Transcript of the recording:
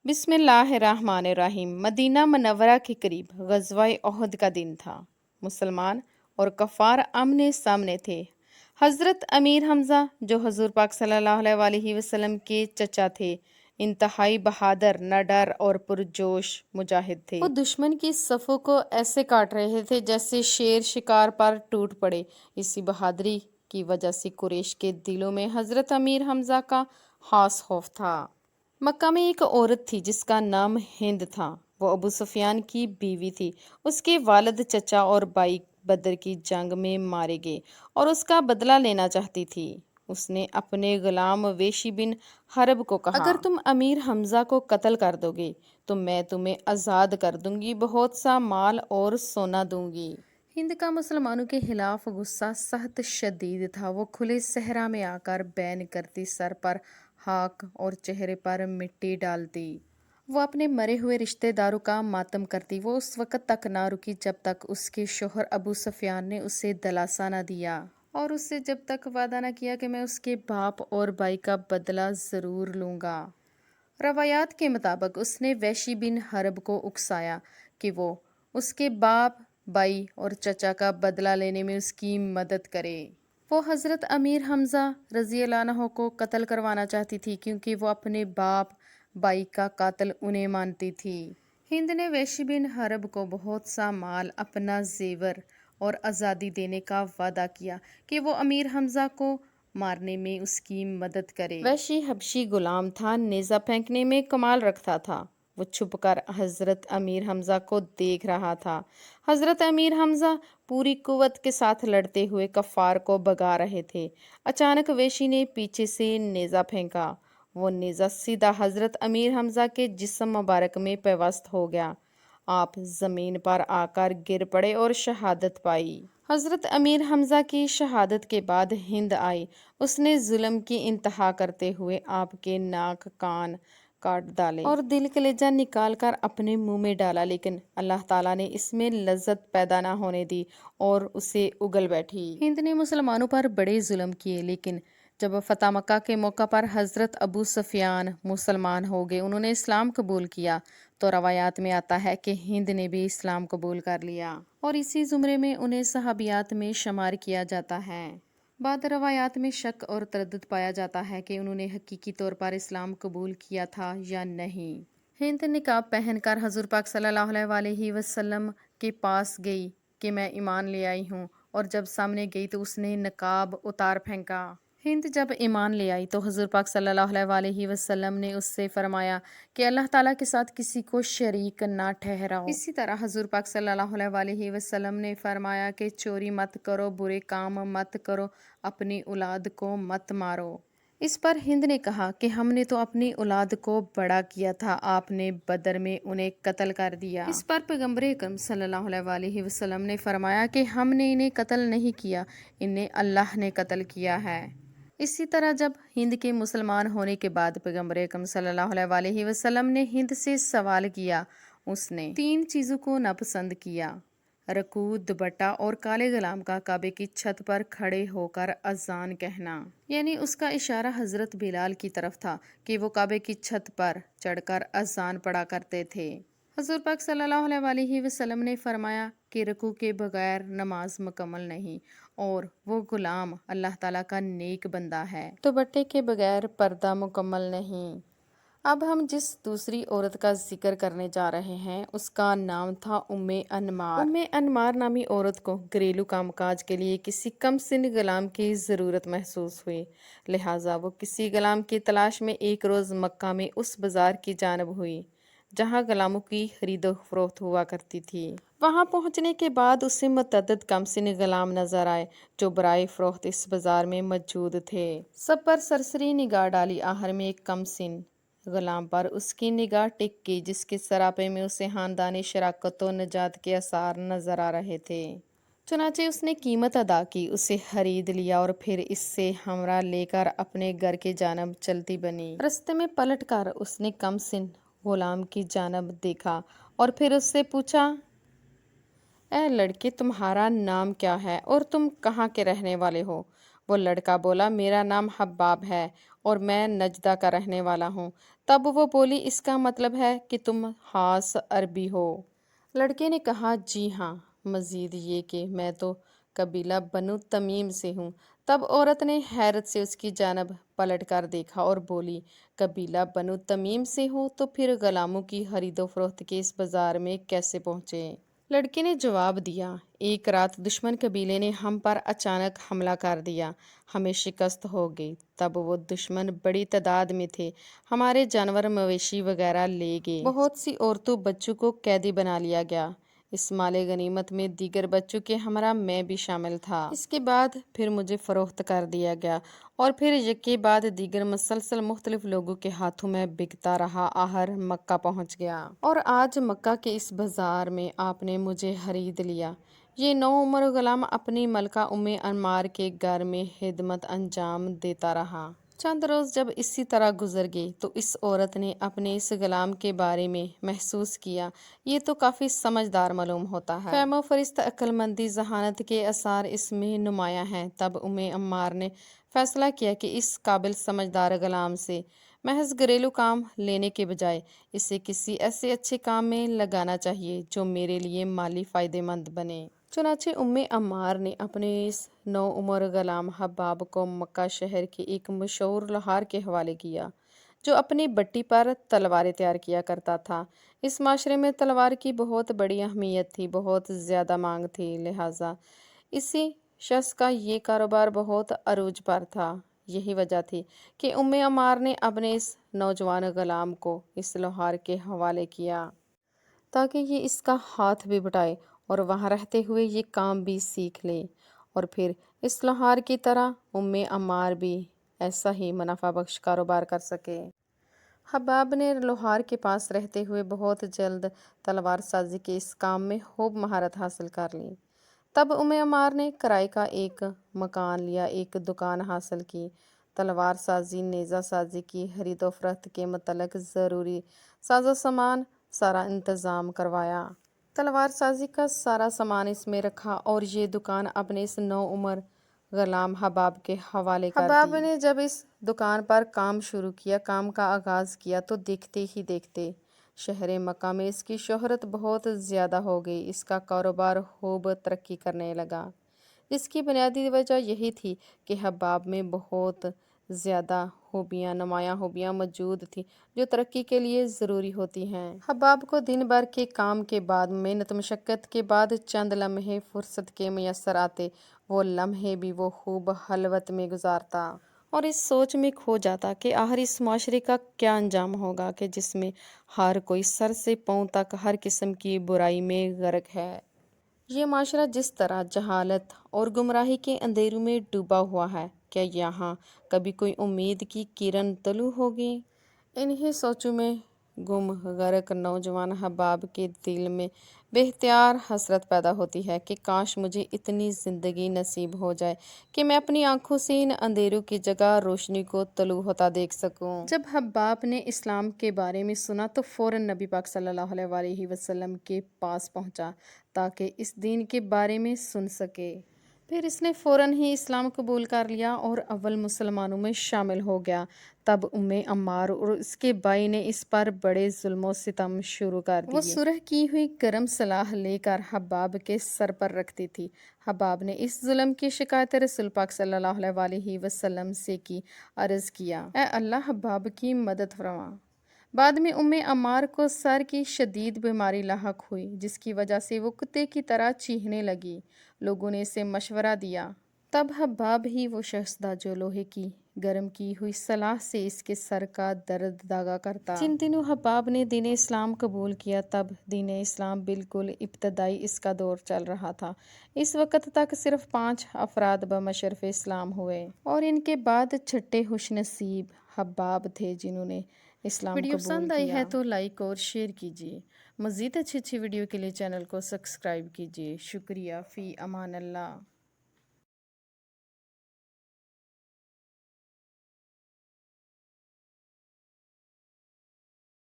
بسم اللہ الرحمن الرحیم۔ مدینہ منورہ کے قریب غزوہ احد کا دن تھا۔ مسلمان اور کفار آمنے سامنے تھے۔ حضرت امیر حمزہ جو حضور پاک صلی اللہ علیہ وآلہ وسلم کے چچا تھے، انتہائی بہادر، نڈر اور پرجوش مجاہد تھے۔ وہ دشمن کی صفوں کو ایسے کاٹ رہے تھے جیسے شیر شکار پر ٹوٹ پڑے۔ اسی بہادری کی وجہ سے قریش کے دلوں میں حضرت امیر حمزہ کا خاص خوف تھا۔ مکہ میں ایک عورت تھی جس کا نام ہند تھا۔ وہ ابو سفیان کی بیوی تھی۔ اس کے والد، چچا اور بھائی بدر کی جنگ میں مارے گئے اور اس کا بدلہ لینا چاہتی تھی۔ اس نے اپنے غلام ویشی بن حرب کو کہا، اگر تم امیر حمزہ کو قتل کر دو گے تو میں تمہیں آزاد کر دوں گی، بہت سا مال اور سونا دوں گی۔ ہند کا مسلمانوں کے خلاف غصہ سخت شدید تھا۔ وہ کھلے صحرا میں آ کر بین کرتی، سر پر خاک اور چہرے پر مٹی ڈالتی۔ وہ اپنے مرے ہوئے رشتہ داروں کا ماتم کرتی۔ وہ اس وقت تک نہ رکی جب تک اس کے شوہر ابو سفیان نے اسے دلاسا نہ دیا اور اس سے جب تک وعدہ نہ کیا کہ میں اس کے باپ اور بھائی کا بدلہ ضرور لوں گا۔ روایات کے مطابق اس نے ویشی بن حرب کو اکسایا کہ وہ اس کے باپ، بھائی اور چچا کا بدلہ لینے میں اس کی مدد کرے۔ وہ حضرت امیر حمزہ رضی اللہ عنہ کو قتل کروانا چاہتی تھی کیونکہ وہ اپنے باپ، بھائی کا قاتل انہیں مانتی تھی۔ ہند نے ویشی بن حرب کو بہت سا مال، اپنا زیور اور آزادی دینے کا وعدہ کیا کہ وہ امیر حمزہ کو مارنے میں اس کی مدد کرے۔ ویشی حبشی غلام تھا، نیزہ پھینکنے میں کمال رکھتا تھا۔ وہ چھپ کر حضرت امیر حمزہ کو دیکھ رہا تھا۔ حضرت امیر حمزہ پوری قوت کے ساتھ لڑتے ہوئے کفار کو بھگا رہے تھے۔ اچانک ویشی نے پیچھے سے نیزہ پھینکا۔ وہ نیزہ سیدھا حضرت امیر حمزہ کے جسم مبارک میں پیوست ہو گیا۔ آپ زمین پر آ کر گر پڑے اور شہادت پائی۔ حضرت امیر حمزہ کی شہادت کے بعد ہند آئی۔ اس نے ظلم کی انتہا کرتے ہوئے آپ کے ناک، کان کاٹ ڈالے اور دل کلیجہ نکال کر اپنے منہ میں ڈالا، لیکن اللہ تعالیٰ نے اس میں لذت پیدا نہ ہونے دی اور اسے اگل بیٹھی۔ ہند نے مسلمانوں پر بڑے ظلم کیے، لیکن جب فتح مکہ کے موقع پر حضرت ابو سفیان مسلمان ہو گئے، انہوں نے اسلام قبول کیا، تو روایات میں آتا ہے کہ ہند نے بھی اسلام قبول کر لیا اور اسی زمرے میں انہیں صحابیات میں شمار کیا جاتا ہے۔ بعد روایات میں شک اور تردد پایا جاتا ہے کہ انہوں نے حقیقی طور پر اسلام قبول کیا تھا یا نہیں۔ ہند نقاب پہن کر حضور پاک صلی اللہ علیہ وآلہ وسلم کے پاس گئی کہ میں ایمان لے آئی ہوں، اور جب سامنے گئی تو اس نے نقاب اتار پھینکا۔ ہند جب ایمان لے آئی تو حضور پاک صلی اللہ علیہ وآلہ وسلم نے اس سے فرمایا کہ اللہ تعالیٰ کے ساتھ کسی کو شریک نہ ٹھہراؤ۔ اسی طرح حضور پاک صلی اللہ علیہ وآلہ وسلم نے فرمایا کہ چوری مت کرو، برے کام مت کرو، اپنی اولاد کو مت مارو۔ اس پر ہند نے کہا کہ ہم نے تو اپنی اولاد کو بڑا کیا تھا، آپ نے بدر میں انہیں قتل کر دیا۔ اس پر پیغمبر اکرم صلی اللہ علیہ وآلہ وسلم نے فرمایا کہ ہم نے انہیں قتل نہیں کیا، انہیں اللہ نے قتل کیا ہے۔ اسی طرح جب ہند کے مسلمان ہونے کے بعد پیغمبر اکرم صلی اللہ علیہ وآلہ وسلم نے ہند سے سوال کیا، اس نے 3 چیزوں کو ناپسند کیا: رکوع، دوپٹہ اور کالے غلام کا کعبے کی چھت پر کھڑے ہو کر اذان کہنا۔ یعنی اس کا اشارہ حضرت بلال کی طرف تھا کہ وہ کعبے کی چھت پر چڑھ کر اذان پڑھا کرتے تھے۔ حضور پاک صلی اللہ علیہ وآلہ وسلم نے فرمایا کہ رکوع کے بغیر نماز مکمل نہیں، اور وہ غلام اللہ تعالیٰ کا نیک بندہ ہے۔ دوپٹے کے بغیر پردہ مکمل نہیں۔ اب ہم جس دوسری عورت کا ذکر کرنے جا رہے ہیں اس کا نام تھا انمار۔ انمار نامی عورت کو گھریلو کام کاج کے لیے کسی کم سن غلام کی ضرورت محسوس ہوئی، لہٰذا وہ کسی غلام کی تلاش میں ایک روز مکہ میں اس بازار کی جانب ہوئی جہاں غلاموں کی خرید و فروخت ہوا کرتی تھی۔ وہاں پہنچنے کے بعد اسے متعدد کم سن غلام نظر آئے جو برائے فروخت اس بازار میں موجود تھے۔ سب پر سرسری نگاہ ڈالی، آخر میں ایک کم سن غلام پر اس کی نگاہ ٹک گئی جس کے سراپے میں اسے خاندانی شراکت و نجات کے آثار نظر آ رہے تھے۔ چنانچہ اس نے قیمت ادا کی، اسے خرید لیا اور پھر اس سے ہمراہ لے کر اپنے گھر کی جانب چلتی بنی۔ رستے میں پلٹ کر اس نے کم سن غلام کی جانب دیکھا اور پھر اس سے پوچھا، اے لڑکے، تمہارا نام کیا ہے اور تم کہاں کے رہنے والے ہو؟ وہ لڑکا بولا، میرا نام حباب ہے اور میں نجدہ کا رہنے والا ہوں۔ تب وہ بولی اس کا مطلب ہے کہ تم خاص عربی ہو؟ لڑکے نے کہا جی ہاں، مزید یہ کہ میں تو قبیلہ بنو تمیم سے ہوں۔ تب عورت نے حیرت سے اس کی جانب پلٹ کر دیکھا اور بولی قبیلہ بنو تمیم سے ہو تو پھر غلاموں کی خرید و فروخت کے اس بازار میں کیسے پہنچے؟ لڑکے نے جواب دیا ایک رات دشمن قبیلے نے ہم پر اچانک حملہ کر دیا، ہمیں شکست ہو گئی۔ تب وہ دشمن بڑی تعداد میں تھے، ہمارے جانور مویشی وغیرہ لے گئے، بہت سی عورتوں بچوں کو قیدی بنا لیا گیا۔ اس مال غنیمت میں دیگر بچوں کے ہمراہ میں بھی شامل تھا۔ اس کے بعد پھر مجھے فروخت کر دیا گیا اور پھر یکے بعد دیگر مسلسل مختلف لوگوں کے ہاتھوں میں بکتا رہا، آخر مکہ پہنچ گیا۔ اور آج مکہ کے اس بازار میں آپ نے مجھے خرید لیا۔ یہ نوعمر غلام اپنی ملکہ عمار کے گھر میں خدمت انجام دیتا رہا۔ چند روز جب اسی طرح گزر گئے تو اس عورت نے اپنے اس غلام کے بارے میں محسوس کیا یہ تو کافی سمجھدار معلوم ہوتا ہے، فہم و فرست، عقل مندی، ذہانت کے آثار اس میں نمایاں ہیں۔ تب عمار نے فیصلہ کیا کہ اس قابل سمجھدار غلام سے محض گھریلو کام لینے کے بجائے اسے کسی ایسے اچھے کام میں لگانا چاہیے جو میرے لیے مالی فائدہ مند بنے۔ چنانچہ عمار نے اپنے اس نوعمر غلام حباب کو مکہ شہر کے ایک مشہور لوہار کے حوالے کیا جو اپنی بٹی پر تلواریں تیار کیا کرتا تھا۔ اس معاشرے میں تلوار کی بہت بڑی اہمیت تھی، بہت زیادہ مانگ تھی، لہٰذا اسی شخص کا یہ کاروبار بہت عروج پر تھا۔ یہی وجہ تھی کہ عمار نے اپنے اس نوجوان غلام کو اس لوہار کے حوالے کیا تاکہ یہ اس کا ہاتھ بھی بٹائے اور وہاں رہتے ہوئے یہ کام بھی سیکھ لے، اور پھر اس لوہار کی طرح عمار بھی ایسا ہی منافع بخش کاروبار کر سکے۔ حباب نے لوہار کے پاس رہتے ہوئے بہت جلد تلوار سازی کے اس کام میں خوب مہارت حاصل کر لی۔ تب عمار نے کرائے کا ایک مکان لیا، ایک دکان حاصل کی، تلوار سازی، نیزہ سازی کی خرید و فروخت کے متعلق ضروری ساز و سامان سارا انتظام کروایا۔ تلوار سازی کا سارا سامان اس میں رکھا اور یہ دکان اپنے اس نوعمر غلام حباب کے حوالے کر دی۔ حباب نے جب اس دکان پر کام شروع کیا، کام کا آغاز کیا تو دیکھتے ہی دیکھتے شہر مکہ میں اس کی شہرت بہت زیادہ ہو گئی، اس کا کاروبار خوب ترقی کرنے لگا، جس کی بنیادی وجہ یہی تھی کہ حباب میں بہت زیادہ خوبیاں، نمایاں خوبیاں موجود تھیں جو ترقی کے لیے ضروری ہوتی ہیں۔ حباب کو دن بھر کے کام کے بعد، محنت مشقت کے بعد چند لمحے فرصت کے میسر آتے، وہ لمحے بھی وہ خوب خلوت میں گزارتا اور اس سوچ میں کھو جاتا کہ آخر اس معاشرے کا کیا انجام ہوگا کہ جس میں ہر کوئی سر سے پاؤں تک ہر قسم کی برائی میں غرق ہے۔ یہ معاشرہ جس طرح جہالت اور گمراہی کے اندھیروں میں ڈوبا ہوا ہے، کیا یہاں کبھی کوئی امید کی کرن طلوع ہوگی؟ انہی سوچوں میں گم غرق نوجوان حباب کے دل میں بے اختیار حسرت پیدا ہوتی ہے کہ کاش مجھے اتنی زندگی نصیب ہو جائے کہ میں اپنی آنکھوں سے ان اندھیروں کی جگہ روشنی کو طلوع ہوتا دیکھ سکوں۔ جب حباب نے اسلام کے بارے میں سنا تو فوراً نبی پاک صلی اللہ علیہ وسلم کے پاس پہنچا تاکہ اس دین کے بارے میں سن سکے۔ پھر اس نے فوراً ہی اسلام قبول کر لیا اور اول مسلمانوں میں شامل ہو گیا۔ تب عمار اور اس کے بھائی نے اس پر بڑے ظلم و ستم شروع کر دیے۔ وہ سرخ کی ہوئی گرم سلاح لے کر حباب کے سر پر رکھتی تھی۔ حباب نے اس ظلم کی شکایت رسول پاک صلی اللہ علیہ وسلم سے کی، عرض کیا اے اللہ حباب کی مدد فرما۔ بعد میں عمار کو سر کی شدید بیماری لاحق ہوئی جس کی وجہ سے وہ کتے کی طرح چیخنے لگی۔ لوگوں نے اسے مشورہ دیا تب حباب ہی وہ شخص تھا جو لوہے کی گرم کی ہوئی سلاح سے اس کے سر کا درد داغا کرتا۔ جن دنوں حباب نے دین اسلام قبول کیا تب دین اسلام بالکل ابتدائی اس کا دور چل رہا تھا۔ اس وقت تک صرف 5 افراد بمشرف اسلام ہوئے اور ان کے بعد چھٹے خوش نصیب حباب تھے جنہوں نے اسلام قبول کیا۔ ویڈیو پسند آئی ہے تو لائک اور شیئر کیجیے، مزید اچھی ویڈیو کے لیے چینل کو سبسکرائب کیجیے۔ شکریہ، فی امان اللہ۔